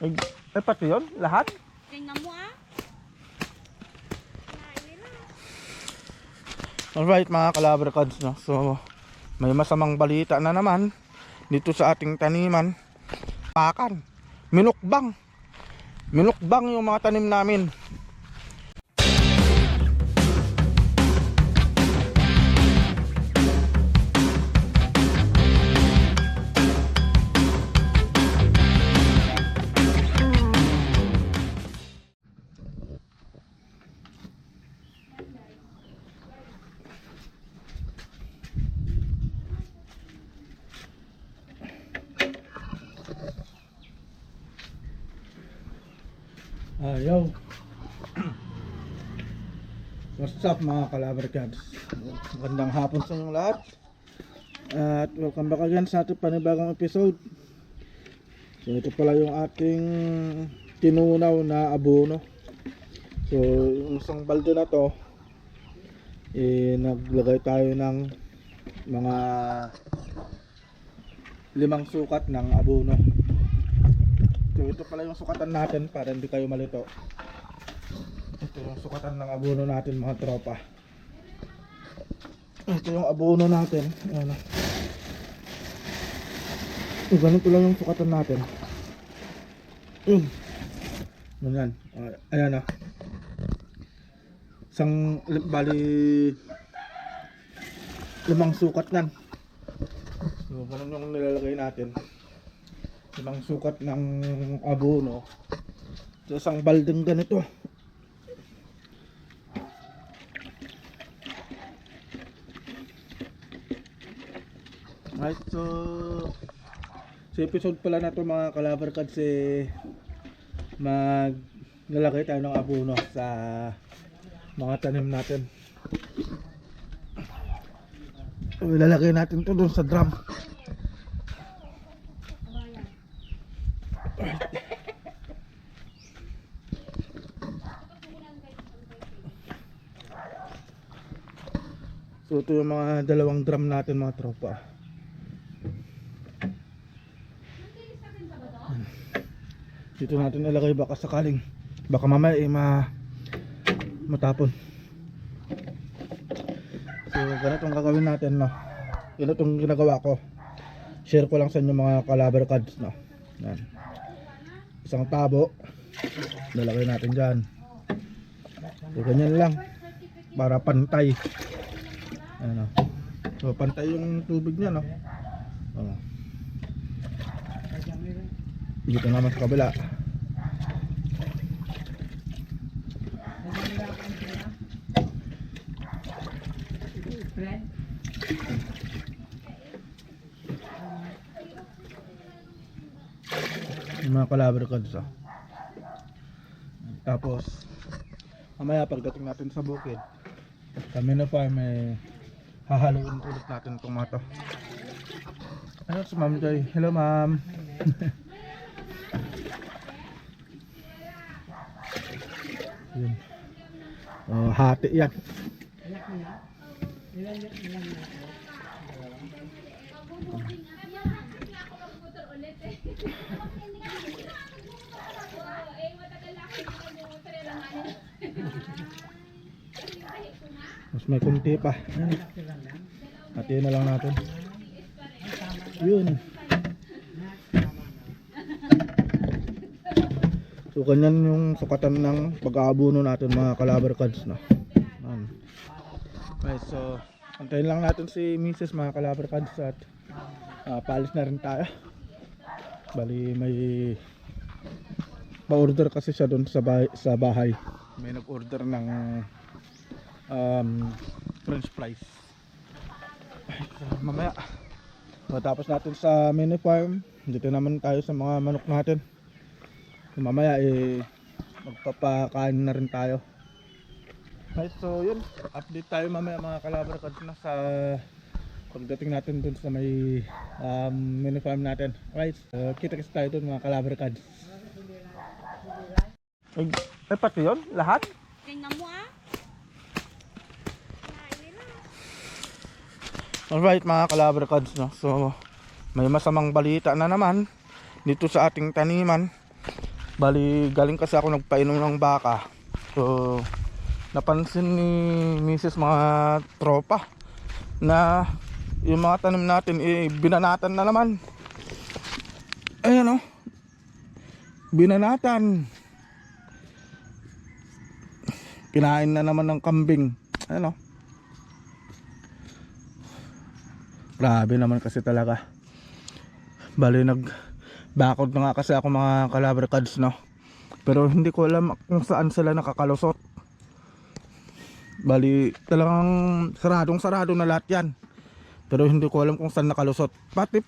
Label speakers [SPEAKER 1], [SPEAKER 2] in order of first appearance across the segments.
[SPEAKER 1] Ay pati yun? Lahat?
[SPEAKER 2] Tingnan mo ah.
[SPEAKER 1] Alright mga kalabarkads, no? So may masamang balita na naman dito sa ating taniman. Pakan, minukbang yung mga tanim namin. Yo. What's up mga kalabarkads? Magandang hapon sa inyong lahat. At welcome back again sa ating panibagong episode. So ito pala yung ating tinunaw na abono. So yung isang balde na to, naglagay tayo ng mga 5 sukat ng abono. So ito pala yung sukatan natin para hindi kayo malito. Ito yung sukatan ng abono natin mga tropa. Ito yung abono natin. Ayan. Ganito lang yung sukatan natin. Ganyan. Ayan na. Isang bali 5 sukat nan. So ganun yung nilalagay natin. 5 sukat ng abono sa isang baldeng ganito. Right, so sa episode pala na to mga kalabarkads, maglalagay tayo ng abono sa mga tanim natin. Ilalagay natin to doon sa drum. So ito yung mga 2 drum natin mga tropa. Dito natin ilagay baka sakaling baka mamaya matapon. So ganitong gagawin natin, no. Yun itong ginagawa ko. Share ko lang sa inyo mga kalabarkads, no. Yan. Isang tabo lalagay natin dyan. So ganyan lang para pantay. Ano. So pantay yung tubig niya, no. Dito naman sa kabila. Yung mga kalabarkads, tapos mamaya pagdating natin sa bukid kami na farm, hahaluin ulit natin itong mga to. Ayun si Ma'am Joy. Hello ma'am. Yun. Hati yan. Mas may kunti pa. Hatiin na lang natin. Yun. So ganyan yung sukatan ng pag-aabono natin mga kalabarkads, no. Okay, so antayin lang natin si Mrs. mga kalabarkads at paalis na rin tayo. Bali may pa-order kasi siya doon sa bahay. May nag-order ng french fries. So, mamaya matapos natin sa mini farm, dito naman tayo sa mga manok natin. Mamaya magpapakain na rin tayo. Right, so yun, update tayo mamaya mga kalabarkads na sa pagdating natin dun sa may mini farm natin. Right, kita-kits tayo dun mga kalabarkads. Ay pati yun? Lahat?
[SPEAKER 2] Tingnan mo ah.
[SPEAKER 1] Alright mga kalabarkads, no? So may masamang balita na naman dito sa ating taniman. Bali galing kasi ako nagpainom ng baka. So napansin ni Mrs. mga tropa na yung mga tanim natin binanatan na naman. Ayan, oh, binanatan. Kinain na naman ng kambing. Ayan, oh. Grabe naman kasi talaga. Bali nagbakod na nga kasi ako mga Calabar Cats, no. Pero hindi ko alam kung saan sila nakakalusot. Bali talagang sarado na lahat yan. Pero hindi ko alam kung saan nakalusot. Pati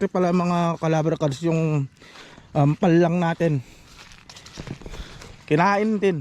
[SPEAKER 1] pala mga Calabar Cats yung palang natin. Kinain din.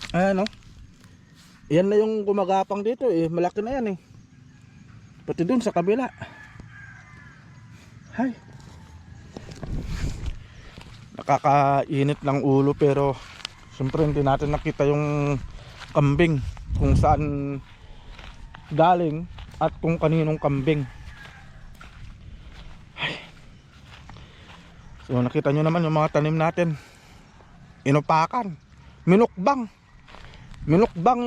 [SPEAKER 1] Ayan, oh. Yan na yung gumagapang dito eh. Malaki na yan eh. Pati dun sa kabila. Hay. Nakakainit ng ulo pero siyempre hindi natin nakita yung kambing kung saan galing at kung kaninong kambing. Hay. So nakita nyo naman yung mga tanim natin. Inupakan. Minukbang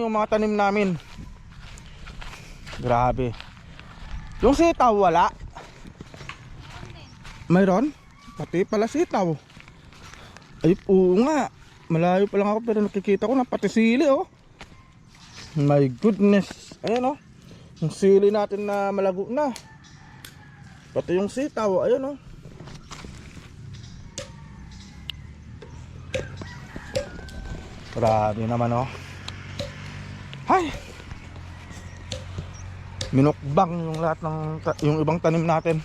[SPEAKER 1] yung mga tanim namin. Grabe. Yung sitaw wala. Mayroon? Pati pala sitaw. Ay oo nga. Malayo pa lang ako pero nakikita ko na pati sili, oh. My goodness. Ayan, oh. Yung sili natin na malago na. Pati yung sitaw. Ayan, oh. Grabe naman, oh. Hay. Minukbang yung lahat ng yung ibang tanim natin.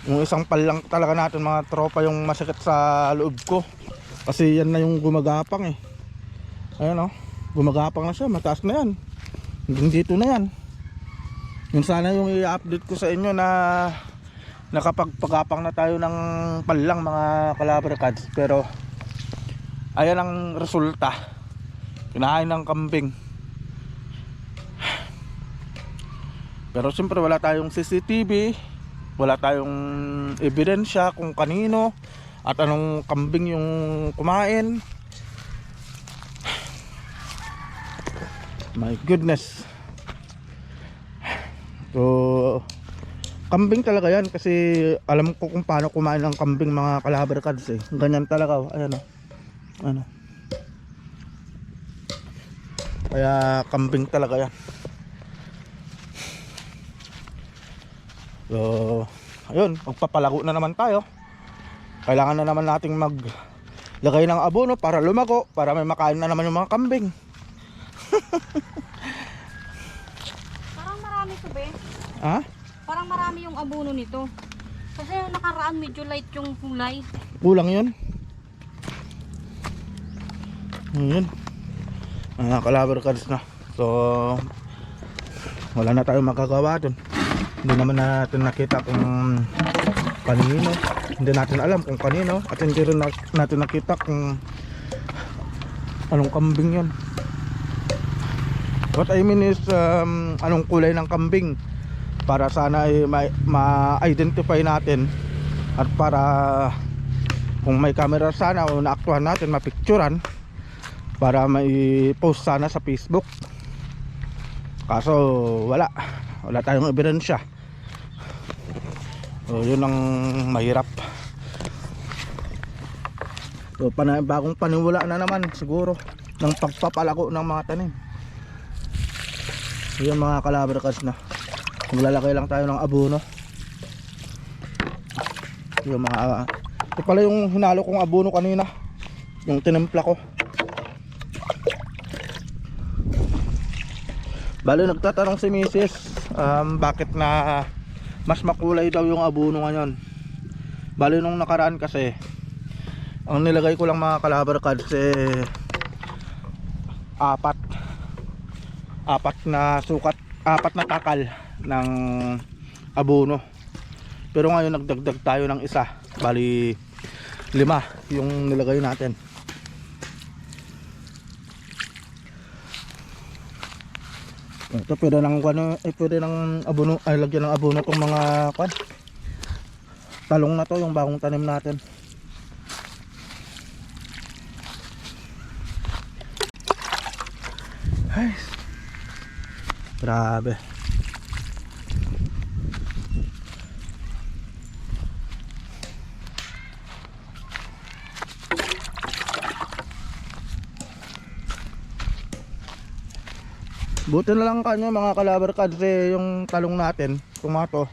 [SPEAKER 1] Yung isang palang talaga natin mga tropa yung masakit sa loob ko. Kasi yan na yung gumagapang eh. Ayan, oh. Gumagapang na siya, mataas na yan. Hanggang dito na yan. Yun sana yung i-update ko sa inyo na nakapagpagapang na tayo ng palang mga Calabar Cats. Pero ayan ang resulta. Kinain ng kambing. Pero siyempre wala tayong CCTV, wala tayong ebidensya kung kanino at anong kambing yung kumain. My goodness. So kambing talaga yan kasi alam ko kung paano kumain ng kambing mga Calabar Cats eh. Ganyan talaga, oh. Ayan, oh. Ano. Kaya kambing talaga yan. So ayun, magpapalago na naman tayo. Kailangan na naman nating maglagay ng abono para lumago, para may makain na naman yung mga kambing.
[SPEAKER 2] Parang marami to, be.
[SPEAKER 1] Ha?
[SPEAKER 2] Parang marami yung abono nito. Kasi yung nakaraan medyo light yung kulay.
[SPEAKER 1] Kulang yun. Ayun. Mga Calabar Cats na. So wala na tayong magagawa dun. Hindi naman natin nakita kung kanino. Hindi natin alam kung kanino. At hindi rin natin nakita kung anong kambing yun. What I mean is anong kulay ng kambing, para sana ay ma-identify natin. At para kung may camera sana o naaktuhan natin, mapicturan, para may post sana sa Facebook. Kaso wala tayong ebidensya. So yun ang mahirap. So bagong paniwala na naman siguro ng pagpapalago ng mga tanim. Yun mga Calabar Cats na. Maglalagay lang tayo ng abono. Yung mga ito pala yung hinalo kong abono kanina, yung tinimpla ko. Bali nagtatanong si Mrs. Bakit na mas makulay daw yung abono ngayon. Bali nung nakaraan kasi ang nilagay ko lang mga Calabar Cats apat na sukat, apat na takal ng abono. Pero ngayon nagdagdag tayo ng isa. Bali 5 yung nilagay natin. Ito pwede ng abono, ay lagyan ng abono tong mga talong na to, yung bagong tanim natin. Ay, grabe. Buti na lang kanyo mga kalabar kasi yung talong natin, tomato,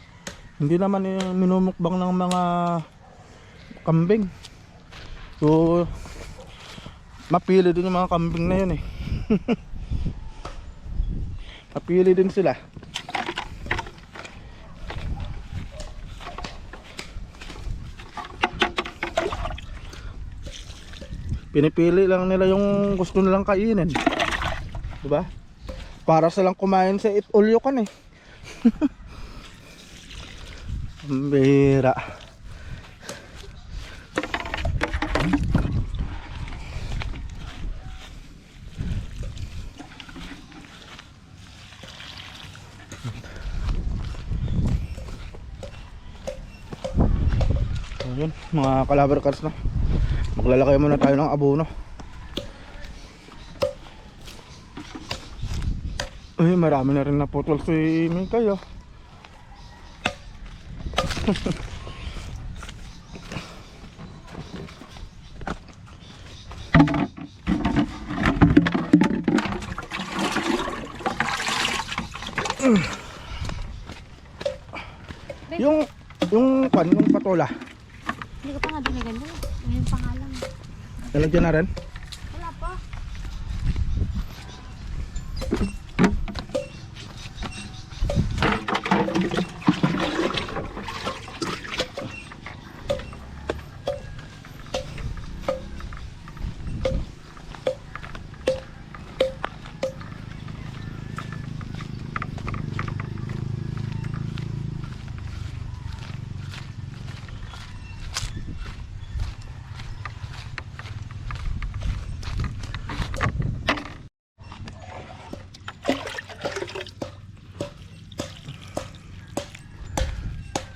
[SPEAKER 1] hindi naman minumukbang ng mga kambing. So mapili din yung mga kambing na yun eh. Mapili din sila. Pinipili lang nila yung gusto nilang kainin, diba? Para silang kumain sa eat all you can eh. Ang bihira. Ayun, mga kalabar cards na. Maglalakay muna tayo ng abono. Ay, marami na rin naputol si Mikay oh. yung patola.
[SPEAKER 2] Hindi ko pa nga dinigan doon. Yung pangalan.
[SPEAKER 1] Nalagyan na rin?
[SPEAKER 2] Wala pa.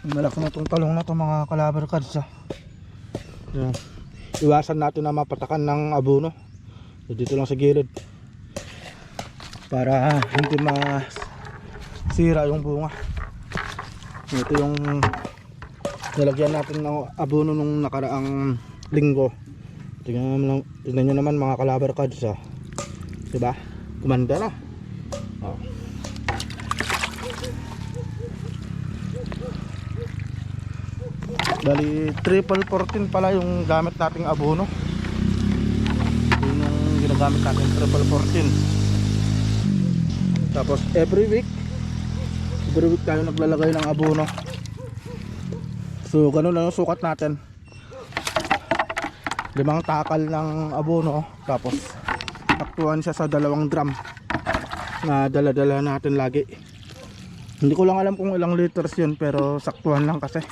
[SPEAKER 1] Malaki na itong talong na ito mga kalabar cards ah. Yan. Iwasan natin na mapatakan ng abono. So, dito lang sa gilid para hindi masira yung bunga. Ito yung nilagyan natin ng abono nung nakaraang linggo. Tingnan nyo naman mga kalabar cards ah. Diba? Kumanda na. Oh. Bali triple 14 pala yung gamit nating abono. Yun yung ginagamit natin, triple 14. Tapos every week tayo naglalagay ng abono. So ganun lang yung sukat natin, 5 takal ng abono. Tapos taktuhan siya sa 2 drum na dala-dala natin lagi. Hindi ko lang alam kung ilang liters yun, pero saktuhan lang kasi.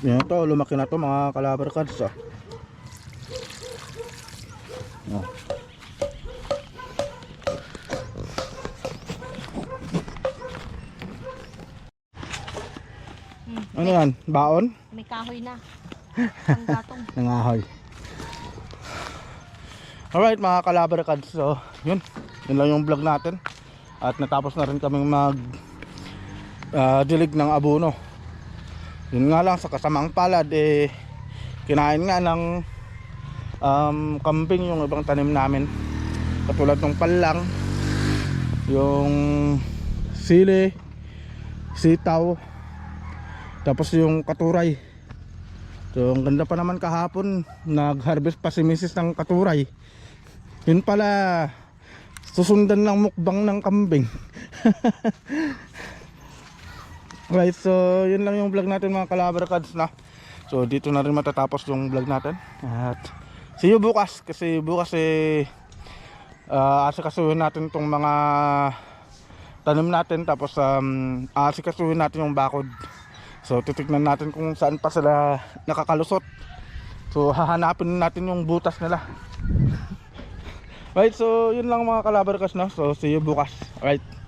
[SPEAKER 1] Yan to, lumaki na to mga kalabar cards ah. Oh. Ano yan? Baon?
[SPEAKER 2] May kahoy na. Ang gatong.
[SPEAKER 1] Nangahoy. Alright mga kalabar cards, so yun lang yung vlog natin. At natapos na rin kaming mag dilig ng abono. Yun nga lang, sa kasamang palad kinain nga ng kambing yung ibang tanim namin, katulad ng palang, yung sili, sitaw, tapos yung katuray. So ang ganda pa naman kahapon, nag-harvest pa si Mrs. ng katuray. Yun pala susundan ng mukbang ng kambing. Right, so yun lang yung vlog natin mga kalabar cards na. So dito na rin matatapos yung vlog natin. At see you bukas, kasi bukas asikasuhin natin tong mga tanim natin. Tapos asikasuhin natin yung bakod. So titignan natin kung saan pa sila nakakalusot. So hahanapin natin yung butas nila. Right, so yun lang mga kalabarkas, no? So see you bukas. Alright.